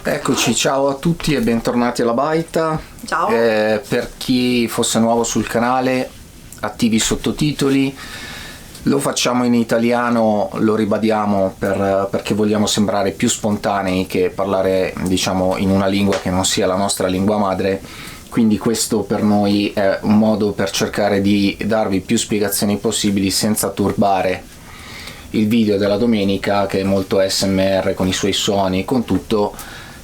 Eccoci, ciao a tutti e bentornati alla Baita. Ciao. Per chi fosse nuovo sul canale, attivi i sottotitoli. Lo facciamo in italiano, lo ribadiamo perché vogliamo sembrare più spontanei che parlare, diciamo, in una lingua che non sia la nostra lingua madre. Quindi questo per noi è un modo per cercare di darvi più spiegazioni possibili senza turbare il video della domenica, che è molto ASMR con i suoi suoni, con tutto,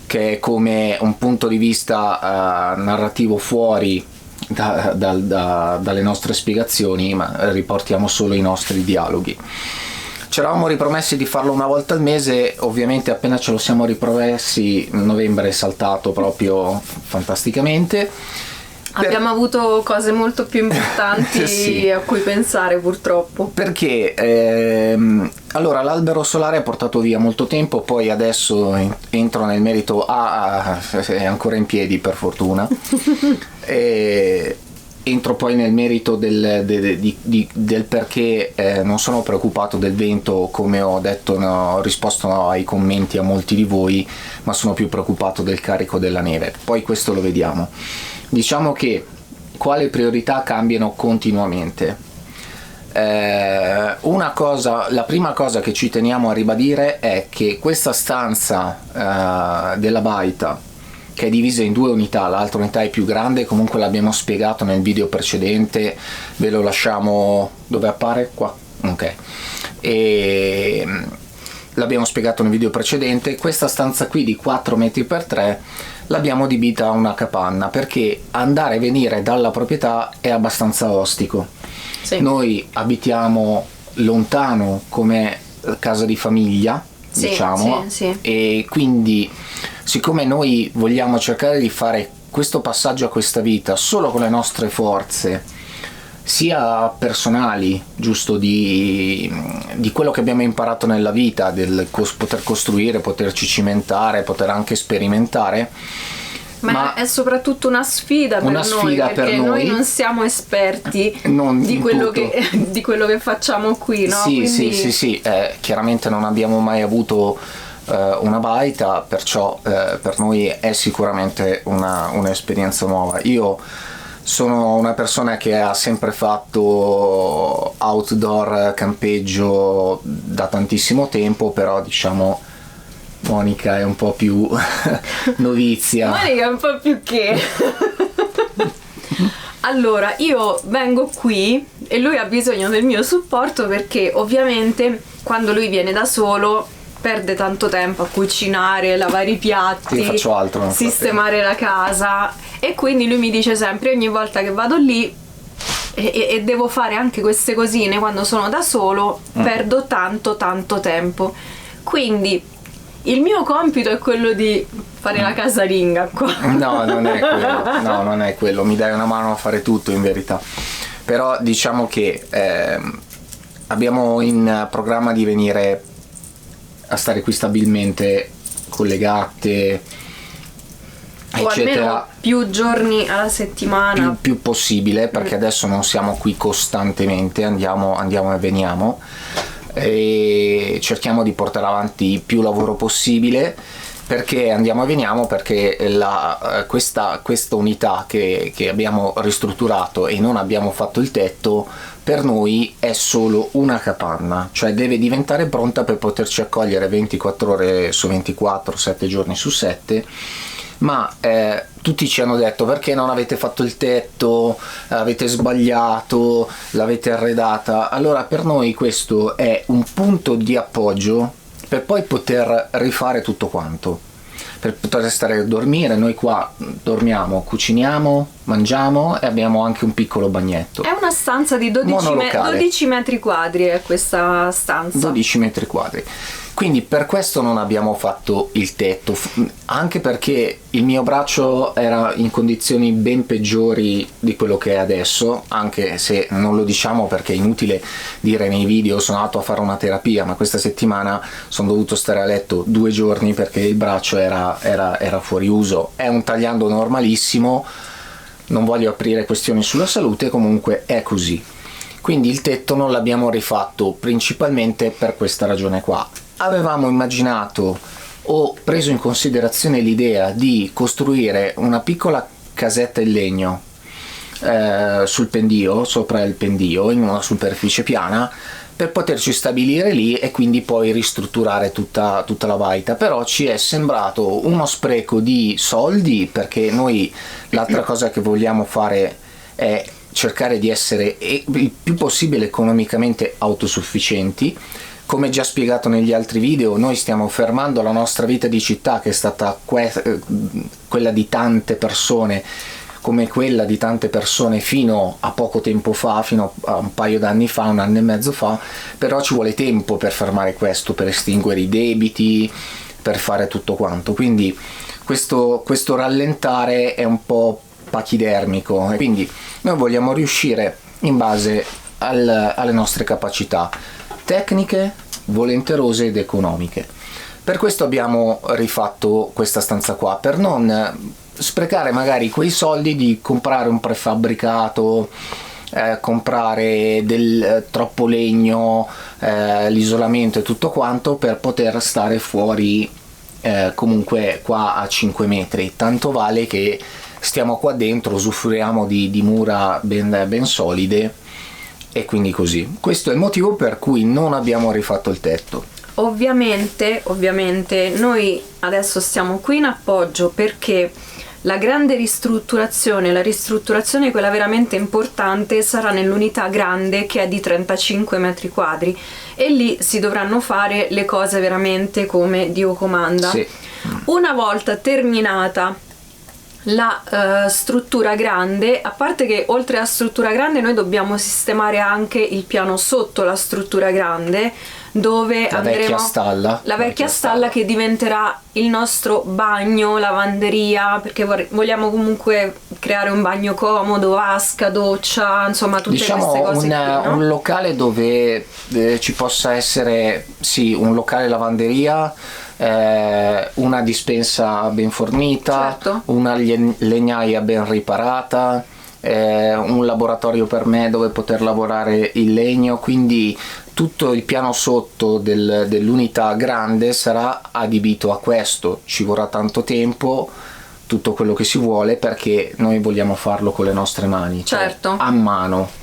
che è come un punto di vista narrativo fuori dalle nostre spiegazioni, ma riportiamo solo i nostri dialoghi. Ci eravamo ripromessi di farlo una volta al mese, ovviamente appena ce lo siamo ripromessi novembre è saltato proprio fantasticamente. Abbiamo avuto cose molto più importanti sì, a cui pensare, purtroppo. Perché allora l'albero solare ha portato via molto tempo, poi adesso entro nel merito, è ancora in piedi per fortuna. Entro poi nel merito del perché non sono preoccupato del vento, come ho detto, ho risposto ai commenti a molti di voi, ma sono più preoccupato del carico della neve. Poi questo lo vediamo. Diciamo che quale priorità cambiano continuamente. La prima cosa che ci teniamo a ribadire è che questa stanza della Baita, che è divisa in due unità, l'altra unità è più grande, comunque l'abbiamo spiegato nel video precedente, ve lo lasciamo dove appare? Qua? Ok. E l'abbiamo spiegato nel video precedente. Questa stanza qui di 4 metri per 3 l'abbiamo adibita a una capanna, perché andare e venire dalla proprietà è abbastanza ostico. Sì. Noi abitiamo lontano come casa di famiglia, sì, diciamo, sì. E quindi, siccome noi vogliamo cercare di fare questo passaggio a questa vita solo con le nostre forze, sia personali, giusto, di quello che abbiamo imparato nella vita, del poter costruire, poterci cimentare, poter anche sperimentare, ma è soprattutto una sfida per noi, perché noi non siamo esperti di quello che facciamo qui, no? Sì, Quindi... sì, chiaramente non abbiamo mai avuto una baita, perciò per noi è sicuramente un'esperienza nuova. Io sono una persona che ha sempre fatto outdoor, campeggio da tantissimo tempo, però diciamo Monica è un po' più novizia. Monica è un po' più che... Allora, io vengo qui e lui ha bisogno del mio supporto, perché ovviamente quando lui viene da solo perde tanto tempo a cucinare, lavare i piatti, io faccio altro, sistemare la casa, e quindi lui mi dice sempre, ogni volta che vado lì e devo fare anche queste cosine quando sono da solo, perdo tanto tempo. Quindi il mio compito è quello di fare la casalinga qua. No, non è quello, mi dai una mano a fare tutto in verità. Però diciamo che abbiamo in programma di venire a stare qui stabilmente con le gatte, o eccetera, almeno più giorni alla settimana, più possibile, perché adesso non siamo qui costantemente, andiamo e veniamo, e cerchiamo di portare avanti più lavoro possibile. Perché andiamo e veniamo? Perché questa unità che abbiamo ristrutturato e non abbiamo fatto il tetto, per noi è solo una capanna, cioè deve diventare pronta per poterci accogliere 24 ore su 24, 7 giorni su 7, ma tutti ci hanno detto: perché non avete fatto il tetto, avete sbagliato, l'avete arredata. Allora per noi questo è un punto di appoggio per poi poter rifare tutto quanto, per poter stare a dormire. Noi qua dormiamo, cuciniamo, mangiamo e abbiamo anche un piccolo bagnetto. È una stanza di 12 metri quadri, è questa stanza. 12 metri quadri. Quindi per questo non abbiamo fatto il tetto, anche perché il mio braccio era in condizioni ben peggiori di quello che è adesso, anche se non lo diciamo perché è inutile dire nei video. Sono andato a fare una terapia, ma questa settimana sono dovuto stare a letto 2 giorni perché il braccio era fuori uso. È un tagliando normalissimo, non voglio aprire questioni sulla salute, comunque è così. Quindi il tetto non l'abbiamo rifatto principalmente per questa ragione qua. Avevamo immaginato ho preso in considerazione l'idea di costruire una piccola casetta in legno sul pendio, sopra il pendio, in una superficie piana, per poterci stabilire lì e quindi poi ristrutturare tutta la baita. Però ci è sembrato uno spreco di soldi, perché noi l'altra cosa che vogliamo fare è cercare di essere il più possibile economicamente autosufficienti. Come già spiegato negli altri video, noi stiamo fermando la nostra vita di città, che è stata quella di tante persone, come quella di tante persone fino a poco tempo fa, fino a un paio d'anni fa, un anno e mezzo fa. Però ci vuole tempo per fermare questo, per estinguere i debiti, per fare tutto quanto. Quindi questo rallentare è un po' pachidermico, e quindi noi vogliamo riuscire in base alle nostre capacità tecniche, volenterose ed economiche. Per questo abbiamo rifatto questa stanza qua, per non sprecare magari quei soldi di comprare un prefabbricato, comprare del troppo legno, l'isolamento e tutto quanto, per poter stare fuori comunque qua a 5 metri. Tanto vale che stiamo qua dentro, usufruiamo di mura ben solide, e quindi così. Questo è il motivo per cui non abbiamo rifatto il tetto. Ovviamente noi adesso stiamo qui in appoggio perché la grande ristrutturazione, quella veramente importante, sarà nell'unità grande, che è di 35 metri quadri, e lì si dovranno fare le cose veramente come Dio comanda. Sì. Una volta terminata la struttura grande, a parte che oltre alla struttura grande noi dobbiamo sistemare anche il piano sotto la struttura grande, dove andremo la vecchia stalla, che diventerà il nostro bagno, lavanderia, perché vogliamo comunque creare un bagno comodo, vasca, doccia, insomma tutte queste cose qui, no? Un locale dove ci possa essere un locale lavanderia, una dispensa ben fornita, certo, una legnaia ben riparata, un laboratorio per me dove poter lavorare il legno. Quindi tutto il piano sotto dell'unità grande sarà adibito a questo. Ci vorrà tanto tempo, tutto quello che si vuole, perché noi vogliamo farlo con le nostre mani, certo, cioè a mano.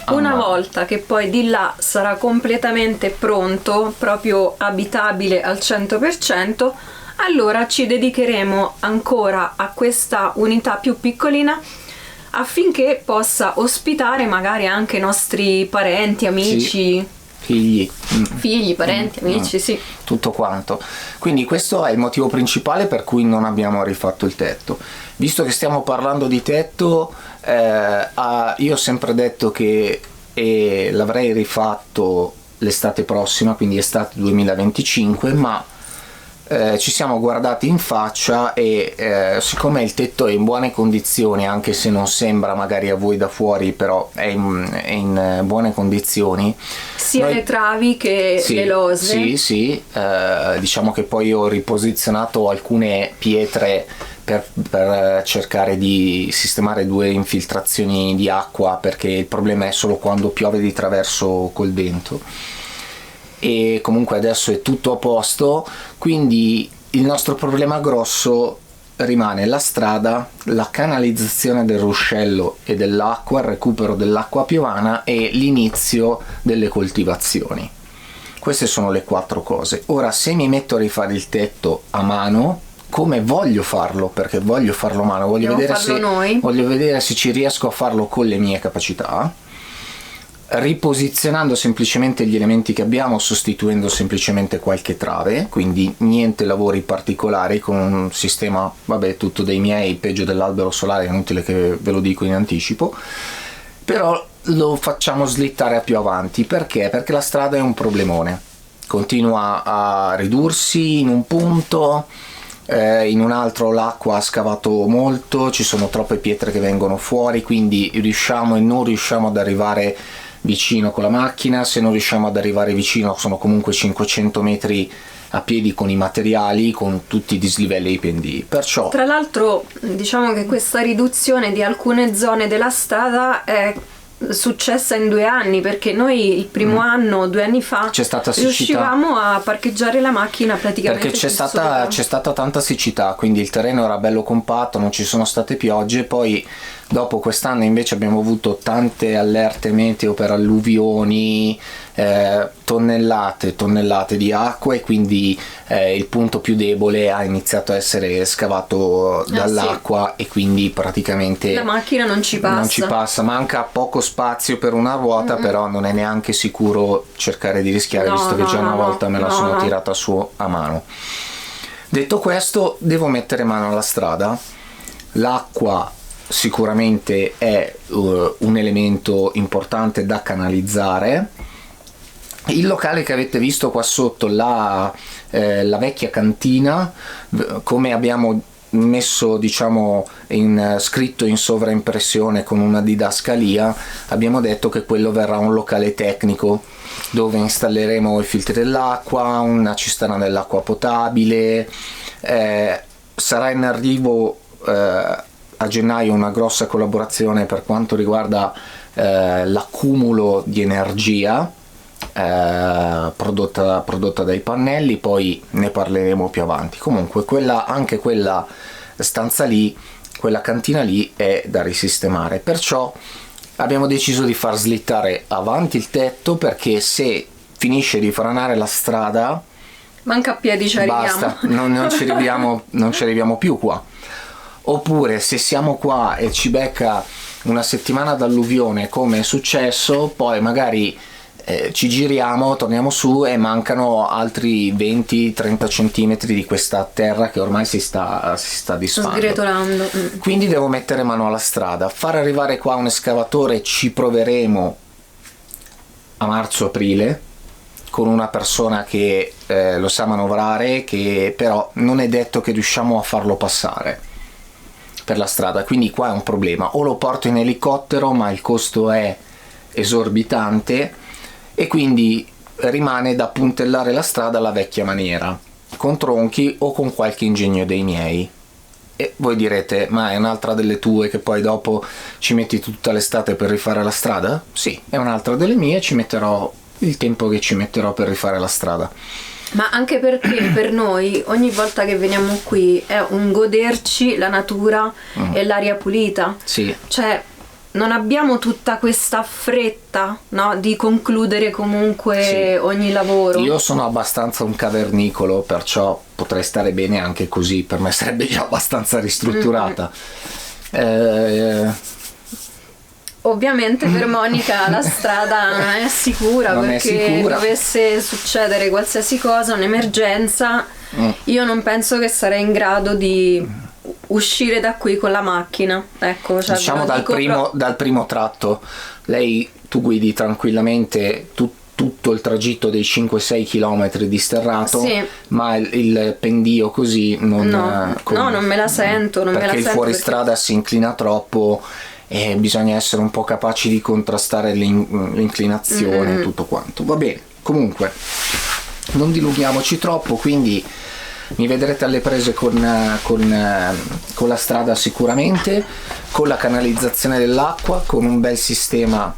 Una volta che poi di là sarà completamente pronto, proprio abitabile al 100%, allora ci dedicheremo ancora a questa unità più piccolina, affinché possa ospitare magari anche i nostri parenti, amici, figli, parenti, amici, sì, tutto quanto. Quindi questo è il motivo principale per cui non abbiamo rifatto il tetto. Visto che stiamo parlando di tetto, io ho sempre detto che l'avrei rifatto l'estate prossima, quindi estate 2025, ma ci siamo guardati in faccia e siccome il tetto è in buone condizioni, anche se non sembra magari a voi da fuori, però è in buone condizioni, sia le travi che le lose. Sì, diciamo che poi ho riposizionato alcune pietre per cercare di sistemare 2 infiltrazioni di acqua, perché il problema è solo quando piove di traverso col vento. E comunque adesso è tutto a posto, quindi il nostro problema grosso rimane la strada, la canalizzazione del ruscello e dell'acqua, il recupero dell'acqua piovana e l'inizio delle coltivazioni. Queste sono le 4 cose. Ora, se mi metto a rifare il tetto a mano, come voglio farlo, perché voglio farlo a mano, voglio vedere se ci riesco a farlo con le mie capacità, riposizionando semplicemente gli elementi che abbiamo, sostituendo semplicemente qualche trave, quindi niente lavori particolari, con un sistema, tutto dei miei, peggio dell'albero solare, è inutile che ve lo dico in anticipo, però lo facciamo slittare a più avanti. Perché? Perché la strada è un problemone, continua a ridursi in un punto, in un altro l'acqua ha scavato molto, ci sono troppe pietre che vengono fuori, quindi riusciamo e non riusciamo ad arrivare vicino con la macchina. Se non riusciamo ad arrivare vicino, sono comunque 500 metri a piedi con i materiali, con tutti i dislivelli e i pendii. Perciò, tra l'altro, diciamo che questa riduzione di alcune zone della strada è successa in 2 anni, perché noi il primo anno, 2 anni fa, c'è stata siccità, riuscivamo a parcheggiare la macchina praticamente perché c'è stata tanta siccità, quindi il terreno era bello compatto, non ci sono state piogge. Poi dopo quest'anno invece abbiamo avuto tante allerte meteo per alluvioni, tonnellate di acqua, e quindi il punto più debole ha iniziato a essere scavato dall'acqua, e quindi praticamente la macchina non ci passa, manca poco spazio per una ruota, però non è neanche sicuro cercare di rischiare, visto che già una volta me la sono tirata su a mano. Detto questo, devo mettere mano alla strada. L'acqua sicuramente è un elemento importante da canalizzare. Il locale che avete visto qua sotto, la vecchia cantina, come abbiamo messo, diciamo, scritto in sovraimpressione con una didascalia, abbiamo detto che quello verrà un locale tecnico dove installeremo i filtri dell'acqua, una cisterna dell'acqua potabile. Sarà in arrivo a gennaio una grossa collaborazione per quanto riguarda l'accumulo di energia prodotta dai pannelli, poi ne parleremo più avanti. Comunque anche quella stanza lì, quella cantina lì, è da risistemare, perciò abbiamo deciso di far slittare avanti il tetto, perché se finisce di franare la strada, manca a piedi ci arriviamo. Basta, non ci arriviamo più qua. Oppure se siamo qua e ci becca una settimana d'alluvione, come è successo, poi magari ci giriamo, torniamo su e mancano altri 20-30 centimetri di questa terra che ormai si sta disfando, sgretolando. Quindi devo mettere mano alla strada, far arrivare qua un escavatore. Ci proveremo a marzo-aprile con una persona che lo sa manovrare, che però non è detto che riusciamo a farlo passare per la strada, quindi qua è un problema. O lo porto in elicottero, ma il costo è esorbitante, e quindi rimane da puntellare la strada alla vecchia maniera, con tronchi o con qualche ingegno dei miei. E voi direte, ma è un'altra delle tue che poi dopo ci metti tutta l'estate per rifare la strada? Sì, è un'altra delle mie, ci metterò il tempo che ci metterò per rifare la strada. Ma anche perché per noi ogni volta che veniamo qui è un goderci la natura e l'aria pulita. Sì. Cioè non abbiamo tutta questa fretta, no, di concludere comunque ogni lavoro. Io sono abbastanza un cavernicolo, perciò potrei stare bene anche così, per me sarebbe già abbastanza ristrutturata. Ovviamente per Monica la strada non è sicura, perché dovesse succedere qualsiasi cosa, un'emergenza, io non penso che sarei in grado di uscire da qui con la macchina. Ecco, cioè, diciamo dal primo tratto tu guidi tranquillamente tutto il tragitto dei 5-6 km di sterrato, sì, ma il pendio così non me la sento, perché il fuoristrada si inclina troppo e bisogna essere un po' capaci di contrastare l'inclinazione e tutto quanto. Va bene, comunque non dilunghiamoci troppo, quindi mi vedrete alle prese con la strada sicuramente, con la canalizzazione dell'acqua, con un bel sistema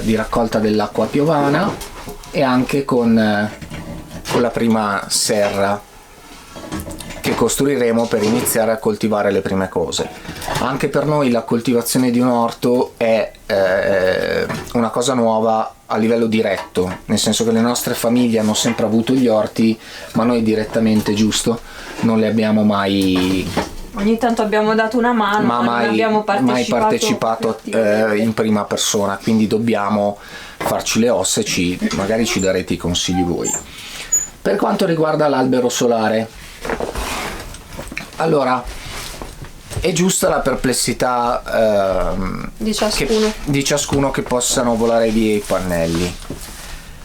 di raccolta dell'acqua piovana, e anche con la prima serra che costruiremo per iniziare a coltivare le prime cose. Anche per noi la coltivazione di un orto è una cosa nuova a livello diretto, nel senso che le nostre famiglie hanno sempre avuto gli orti, ma noi direttamente, giusto, non le abbiamo mai. Ogni tanto abbiamo dato una mano, ma non abbiamo partecipato in prima persona, quindi dobbiamo farci le ossa e magari ci darete i consigli voi. Per quanto riguarda l'albero solare, allora, è giusta la perplessità di ciascuno che possano volare via i pannelli,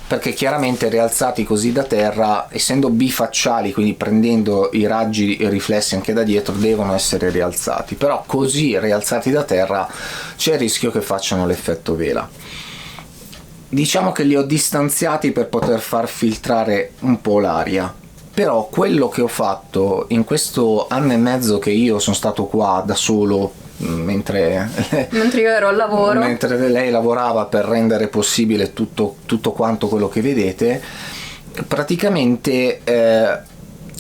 perché chiaramente rialzati così da terra, essendo bifacciali, quindi prendendo i raggi e i riflessi anche da dietro, devono essere rialzati, però così rialzati da terra c'è il rischio che facciano l'effetto vela. Diciamo che li ho distanziati per poter far filtrare un po' l'aria, però quello che ho fatto in questo anno e mezzo che io sono stato qua da solo mentre io ero al lavoro, mentre lei lavorava per rendere possibile tutto quanto quello che vedete. Praticamente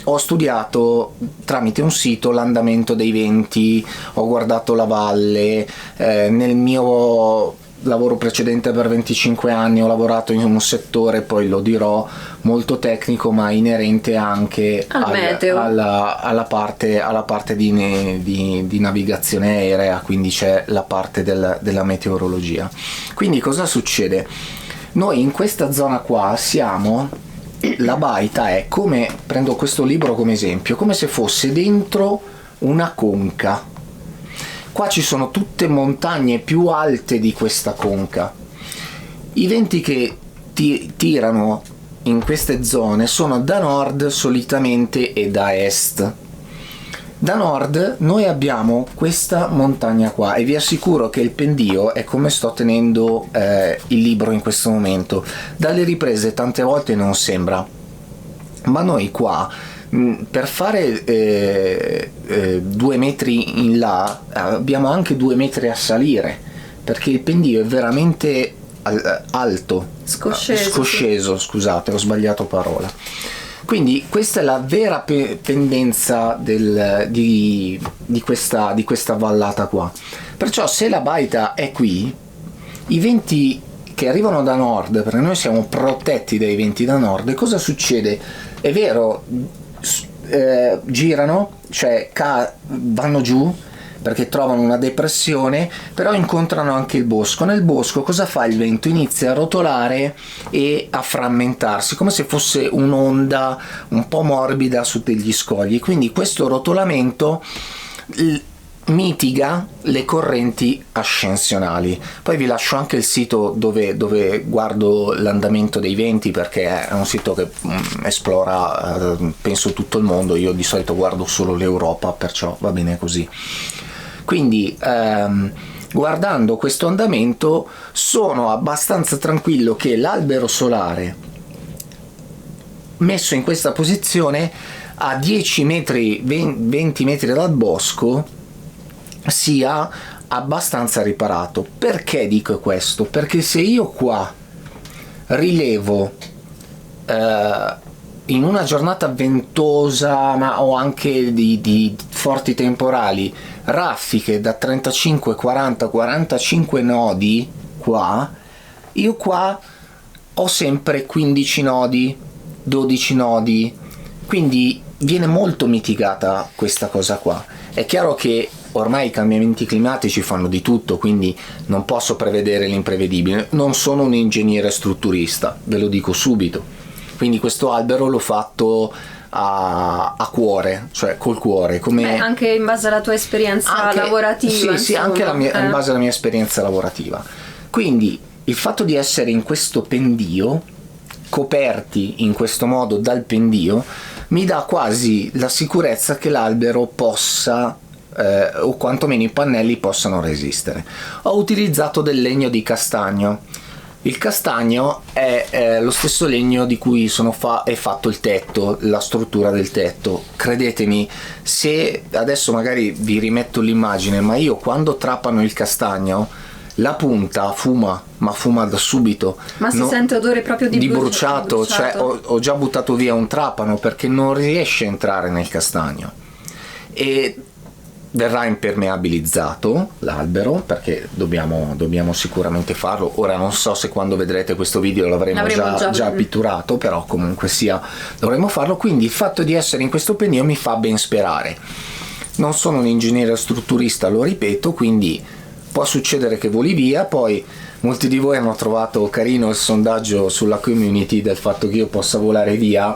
ho studiato tramite un sito l'andamento dei venti, ho guardato la valle, nel mio lavoro precedente per 25 anni ho lavorato in un settore, poi lo dirò, molto tecnico ma inerente anche meteo. alla parte di navigazione aerea, quindi c'è la parte della meteorologia. Quindi cosa succede? Noi in questa zona qua siamo, la baita è come, prendo questo libro come esempio, come se fosse dentro una conca. Qua ci sono tutte montagne più alte di questa conca. I venti che tirano in queste zone sono da nord solitamente e da est. Da nord noi abbiamo questa montagna qua e vi assicuro che il pendio è come sto tenendo il libro in questo momento. Dalle riprese tante volte non sembra, ma noi qua per fare 2 metri in là abbiamo anche 2 metri a salire, perché il pendio è veramente alto, scosceso, scusate, ho sbagliato parola. Quindi questa è la vera pendenza di questa vallata qua. Perciò se la baita è qui, i venti che arrivano da nord, perché noi siamo protetti dai venti da nord, cosa succede? È vero, girano, cioè vanno giù perché trovano una depressione, però incontrano anche il bosco. Nel bosco cosa fa il vento? Inizia a rotolare e a frammentarsi come se fosse un'onda un po' morbida su degli scogli, quindi questo rotolamento mitiga le correnti ascensionali. Poi vi lascio anche il sito dove guardo l'andamento dei venti, perché è un sito che esplora penso tutto il mondo. Io di solito guardo solo l'Europa, perciò va bene così. Quindi guardando questo andamento sono abbastanza tranquillo che l'albero solare messo in questa posizione a 10 metri 20 metri dal bosco sia abbastanza riparato. Perché dico questo? Perché se io qua rilevo in una giornata ventosa ma o anche di forti temporali raffiche da 35, 40, 45 nodi qua, io qua ho sempre 15 nodi, 12 nodi, quindi viene molto mitigata questa cosa qua. È chiaro che ormai i cambiamenti climatici fanno di tutto, quindi non posso prevedere l'imprevedibile. Non sono un ingegnere strutturista, ve lo dico subito. Quindi questo albero l'ho fatto a cuore, cioè col cuore. Come anche in base alla tua esperienza lavorativa. Sì, anche in base alla mia esperienza lavorativa. Quindi il fatto di essere in questo pendio, coperti in questo modo dal pendio, mi dà quasi la sicurezza che l'albero possa o quantomeno i pannelli possano resistere. Ho utilizzato del legno di castagno. Il castagno è lo stesso legno di cui è fatto il tetto, la struttura del tetto. Credetemi, se adesso magari vi rimetto l'immagine, ma io quando trapano il castagno la punta fuma, ma fuma da subito. Ma si sente odore proprio di bruciato. Cioè ho già buttato via un trapano perché non riesce a entrare nel castagno. E verrà impermeabilizzato l'albero, perché dobbiamo sicuramente farlo. Ora non so se quando vedrete questo video l'avremo già pitturato, però comunque sia dovremo farlo. Quindi il fatto di essere in questo pendio mi fa ben sperare. Non sono un ingegnere strutturista, lo ripeto, quindi può succedere che voli via. Poi molti di voi hanno trovato carino il sondaggio sulla community del fatto che io possa volare via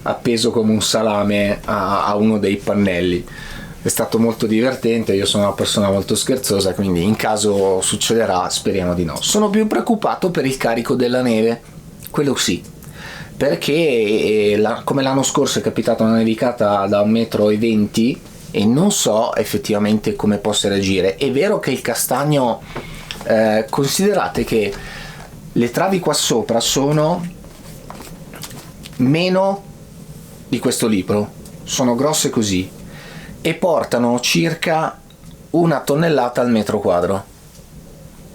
appeso come un salame a uno dei pannelli. È stato molto divertente, io sono una persona molto scherzosa, quindi in caso succederà speriamo di no. Sono più preoccupato per il carico della neve, quello sì, perché come l'anno scorso è capitata una nevicata da 1,20 metri e non so effettivamente come possa reagire. È vero che il castagno, considerate che le travi qua sopra sono meno di questo libro, sono grosse così, e portano circa 1 tonnellata al metro quadro.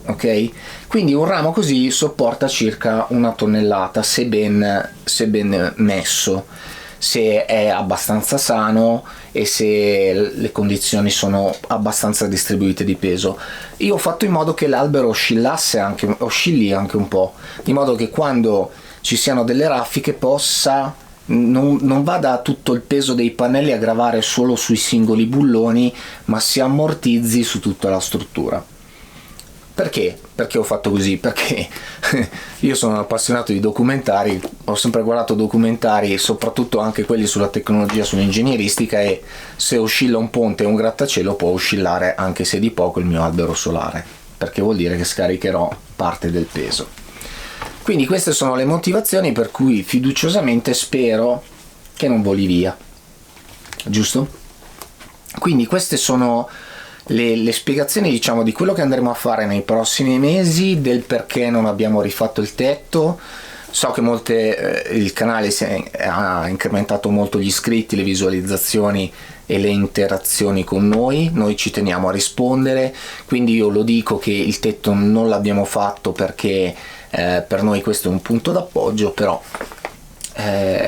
Ok? Quindi un ramo così sopporta circa 1 tonnellata se ben messo, se è abbastanza sano e se le condizioni sono abbastanza distribuite di peso. Io ho fatto in modo che l'albero oscilli anche un po', di modo che quando ci siano delle raffiche possa non vada tutto il peso dei pannelli a gravare solo sui singoli bulloni, ma si ammortizzi su tutta la struttura. Perché? Perché ho fatto così? Perché io sono appassionato di documentari, ho sempre guardato documentari, soprattutto anche quelli sulla tecnologia, sull'ingegneristica, e se oscilla un ponte o un grattacielo può oscillare anche se di poco il mio albero solare, perché vuol dire che scaricherò parte del peso. Quindi queste sono le motivazioni per cui fiduciosamente spero che non voli via, giusto? Quindi queste sono le spiegazioni, diciamo, di quello che andremo a fare nei prossimi mesi, del perché non abbiamo rifatto il tetto. So che il canale ha incrementato molto gli iscritti, le visualizzazioni e le interazioni con noi ci teniamo a rispondere, quindi io lo dico che il tetto non l'abbiamo fatto perché per noi questo è un punto d'appoggio, però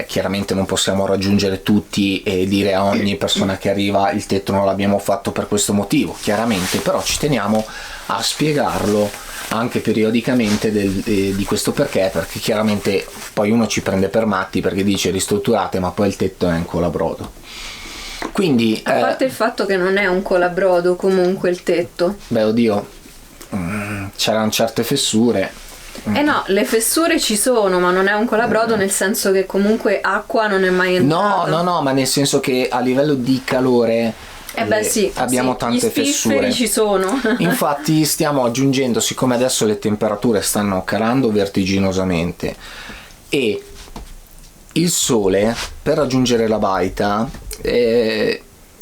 chiaramente non possiamo raggiungere tutti e dire a ogni persona che arriva il tetto non l'abbiamo fatto per questo motivo, chiaramente, però ci teniamo a spiegarlo anche periodicamente di questo perché chiaramente poi uno ci prende per matti perché dice ristrutturate, ma poi il tetto è un colabrodo. Quindi a parte il fatto che non è un colabrodo comunque il tetto, beh, oddio, c'erano certe fessure. No, le fessure ci sono, ma non è un colabrodo nel senso che comunque acqua non è mai entrata. No, ma nel senso che a livello di calore sì, abbiamo tante fessure. Ci sono. Infatti stiamo aggiungendo, siccome adesso le temperature stanno calando vertiginosamente e il sole per raggiungere la baita,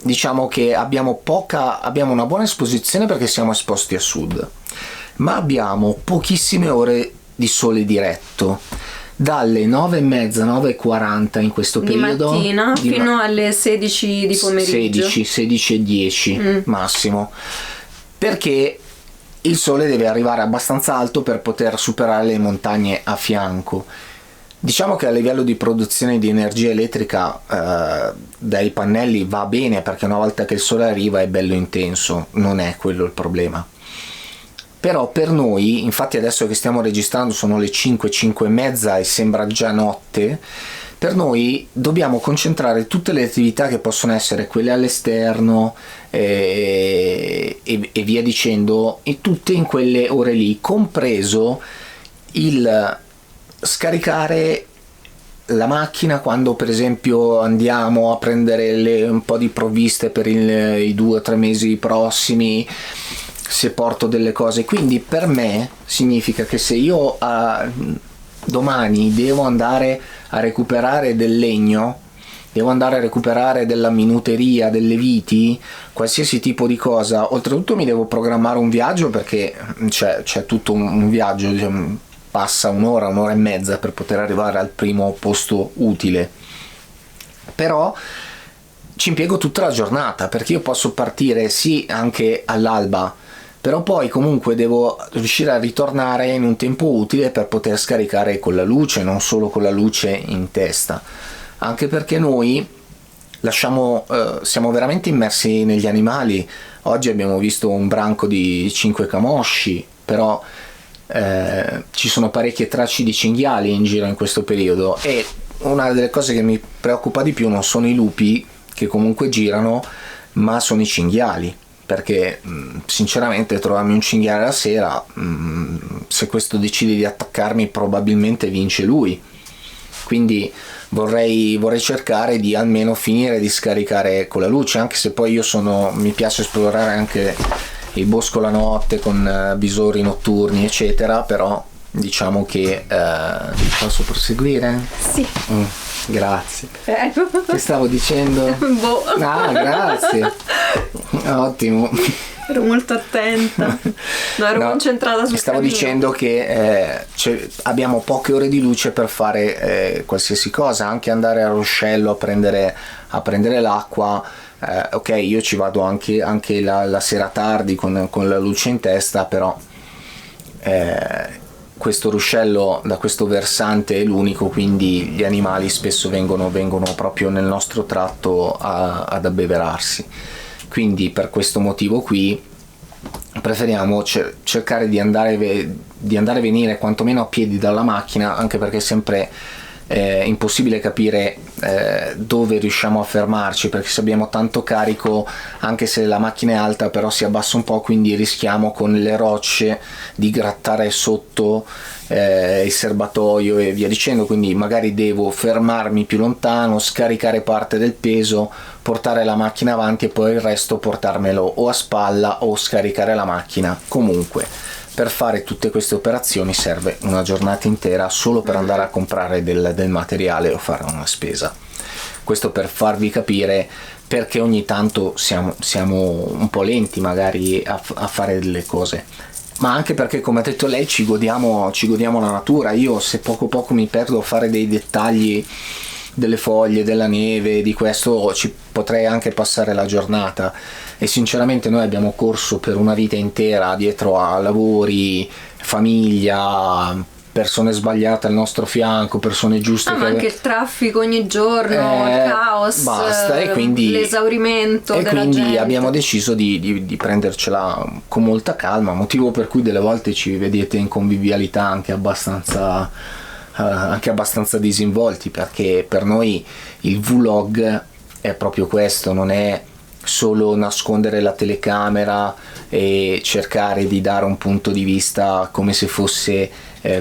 diciamo che abbiamo una buona esposizione perché siamo esposti a sud, ma abbiamo pochissime ore di sole diretto, dalle 9:30, 9:40 in questo periodo di mattina fino alle 16 di pomeriggio, 16:10 massimo, perché il sole deve arrivare abbastanza alto per poter superare le montagne a fianco. Diciamo che a livello di produzione di energia elettrica dai pannelli va bene, perché una volta che il sole arriva è bello intenso, non è quello il problema. Però per noi, infatti adesso che stiamo registrando sono le 5:30 e sembra già notte, per noi dobbiamo concentrare tutte le attività che possono essere quelle all'esterno e via dicendo, e tutte in quelle ore lì, compreso il scaricare la macchina quando per esempio andiamo a prendere un po' di provviste per i 2 o 3 mesi prossimi, se porto delle cose. Quindi per me significa che se io domani devo andare a recuperare del legno, devo andare a recuperare della minuteria, delle viti, qualsiasi tipo di cosa, oltretutto mi devo programmare un viaggio, perché c'è tutto un viaggio, diciamo, passa un'ora e mezza per poter arrivare al primo posto utile, però ci impiego tutta la giornata, perché io posso partire sì anche all'alba, però poi comunque devo riuscire a ritornare in un tempo utile per poter scaricare con la luce, non solo con la luce in testa, anche perché noi siamo veramente immersi negli animali. Oggi abbiamo visto un branco di 5 camosci, però ci sono parecchie tracce di cinghiali in giro in questo periodo, e una delle cose che mi preoccupa di più non sono i lupi, che comunque girano, ma sono i cinghiali, perché sinceramente trovarmi un cinghiale la sera, se questo decide di attaccarmi probabilmente vince lui, quindi vorrei cercare di almeno finire di scaricare con la luce, anche se poi mi piace esplorare anche il bosco la notte con visori notturni eccetera, però diciamo che posso proseguire? Sì. Grazie. Che stavo dicendo? Boh. Ah, grazie. Ottimo. Ero molto attenta. No, ero concentrata sul stavo cammino. dicendo che abbiamo poche ore di luce per fare qualsiasi cosa, anche andare a ruscello a prendere l'acqua. ok, io ci vado anche la sera tardi con la luce in testa, però questo ruscello da questo versante è l'unico, quindi gli animali spesso vengono proprio nel nostro tratto ad abbeverarsi. Quindi per questo motivo qui preferiamo cercare di andare a venire quantomeno a piedi dalla macchina, anche perché è sempre impossibile capire dove riusciamo a fermarci, perché se abbiamo tanto carico, anche se la macchina è alta, però si abbassa un po', quindi rischiamo con le rocce di grattare sotto il serbatoio e via dicendo, quindi magari devo fermarmi più lontano, scaricare parte del peso, portare la macchina avanti e poi il resto portarmelo o a spalla o scaricare la macchina. Comunque, per fare tutte queste operazioni serve una giornata intera solo per andare a comprare del materiale o fare una spesa. Questo per farvi capire perché ogni tanto siamo un po' lenti magari a fare delle cose, ma anche perché, come ha detto lei, ci godiamo la natura. Io, se poco mi perdo a fare dei dettagli delle foglie, della neve, di questo, ci potrei anche passare la giornata, e sinceramente noi abbiamo corso per una vita intera dietro a lavori, famiglia, persone sbagliate al nostro fianco, persone giuste ma anche il traffico ogni giorno, il caos, basta, e quindi l'esaurimento e della quindi gente. abbiamo deciso di prendercela con molta calma, motivo per cui delle volte ci vedete in convivialità anche abbastanza disinvolti, perché per noi il vlog è proprio questo, non è solo nascondere la telecamera e cercare di dare un punto di vista come se fosse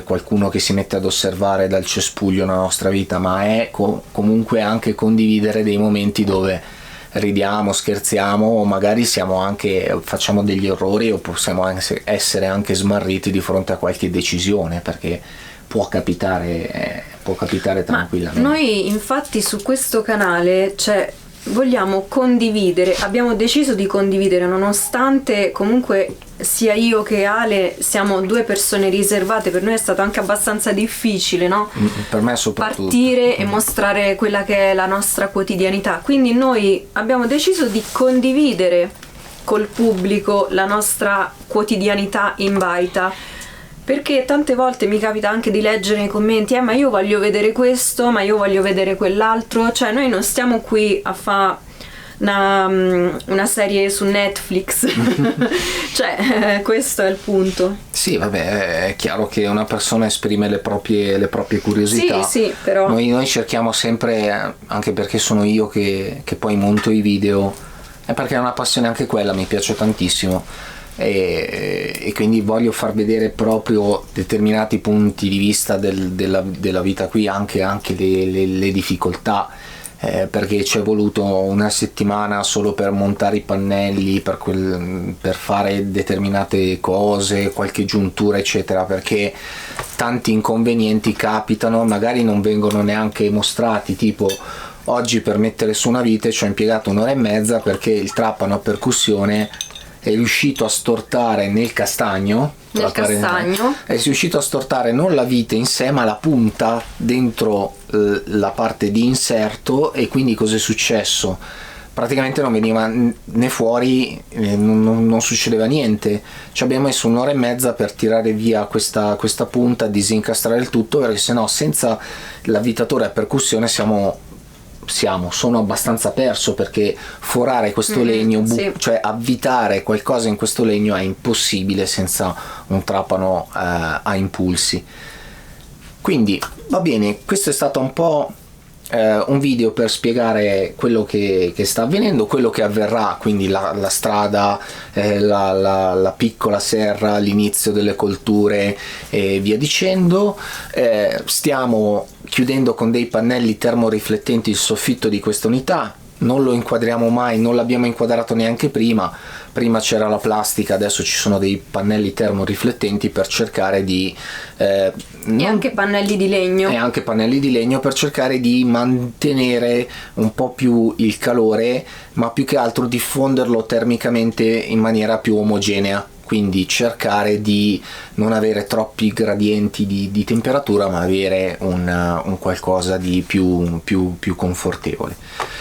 qualcuno che si mette ad osservare dal cespuglio la nostra vita, ma è comunque anche condividere dei momenti dove ridiamo, scherziamo, o magari facciamo degli errori, o possiamo essere anche smarriti di fronte a qualche decisione, perché può capitare tranquillamente. Ma noi infatti su questo canale vogliamo condividere, abbiamo deciso di condividere, nonostante comunque sia io che Ale siamo due persone riservate. Per noi è stato anche abbastanza difficile, no? Per me soprattutto partire e mostrare quella che è la nostra quotidianità, quindi noi abbiamo deciso di condividere col pubblico la nostra quotidianità in baita, perché tante volte mi capita anche di leggere nei commenti ma io voglio vedere questo, ma io voglio vedere quell'altro. Cioè noi non stiamo qui a fare una serie su Netflix cioè questo è il punto. Sì, vabbè, è chiaro che una persona esprime le proprie curiosità. Sì, però noi cerchiamo sempre, anche perché sono io che poi monto i video, è perché è una passione anche quella, mi piace tantissimo, e quindi voglio far vedere proprio determinati punti di vista della vita qui, anche le difficoltà, perché ci è voluto una settimana solo per montare i pannelli, per fare determinate cose, qualche giuntura eccetera, perché tanti inconvenienti capitano, magari non vengono neanche mostrati. Tipo oggi, per mettere su una vite ci ho impiegato 1 ora e mezza, perché il trapano a percussione è riuscito a stortare nel castagno, è riuscito a stortare non la vite in sé, ma la punta dentro la parte di inserto, e quindi cos'è successo? Praticamente non veniva né fuori, non succedeva niente. Ci abbiamo messo 1 ora e mezza per tirare via questa punta, disincastrare il tutto, perché sennò senza l'avvitatore a percussione sono abbastanza perso, perché forare questo legno, cioè avvitare qualcosa in questo legno è impossibile senza un trapano a impulsi. Quindi va bene, questo è stato un po' un video per spiegare quello che sta avvenendo, quello che avverrà, quindi la strada, la piccola serra, l'inizio delle colture e via dicendo. Stiamo chiudendo con dei pannelli termoriflettenti il soffitto di questa unità. Non lo inquadriamo mai, non l'abbiamo inquadrato neanche prima c'era la plastica, adesso ci sono dei pannelli termoriflettenti per cercare di e anche pannelli di legno, per cercare di mantenere un po' più il calore, ma più che altro diffonderlo termicamente in maniera più omogenea, quindi cercare di non avere troppi gradienti di temperatura, ma avere un qualcosa di più confortevole.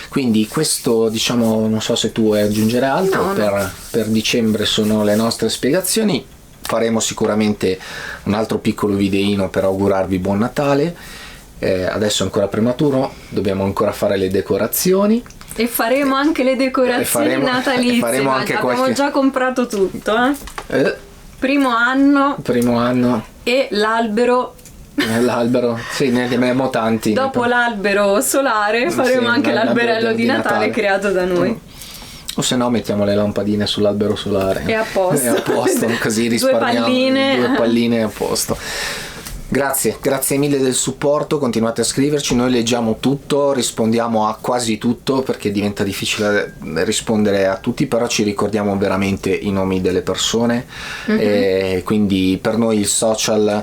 Quindi questo, diciamo, non so se tu vuoi aggiungere altro. No. Per dicembre sono le nostre spiegazioni. Faremo sicuramente un altro piccolo videino per augurarvi buon Natale. Adesso è ancora prematuro, dobbiamo ancora fare le decorazioni. E faremo anche le decorazioni natalizie. Abbiamo già comprato tutto, Primo anno. E l'albero. L'albero, sì, ne abbiamo tanti. Dopo l'albero solare faremo anche l'alberello di Natale creato da noi. O se no mettiamo le lampadine sull'albero solare. È a posto. Così risparmiamo. Due palline a posto. Grazie mille del supporto, continuate a scriverci, noi leggiamo tutto, rispondiamo a quasi tutto perché diventa difficile rispondere a tutti, però ci ricordiamo veramente i nomi delle persone, quindi per noi il social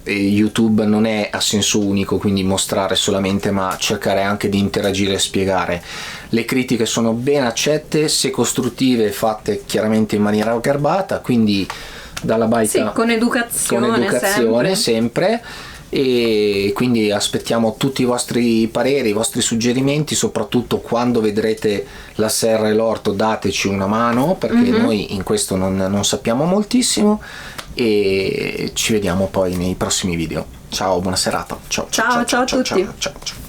YouTube non è a senso unico, quindi mostrare solamente, ma cercare anche di interagire e spiegare. Le critiche sono ben accette, se costruttive, fatte chiaramente in maniera garbata, quindi dalla baita, con educazione sempre. E quindi aspettiamo tutti i vostri pareri, i vostri suggerimenti, soprattutto quando vedrete la serra e l'orto dateci una mano, perché noi in questo non sappiamo moltissimo, e ci vediamo poi nei prossimi video. Ciao, buona serata. Ciao a tutti. Ciao.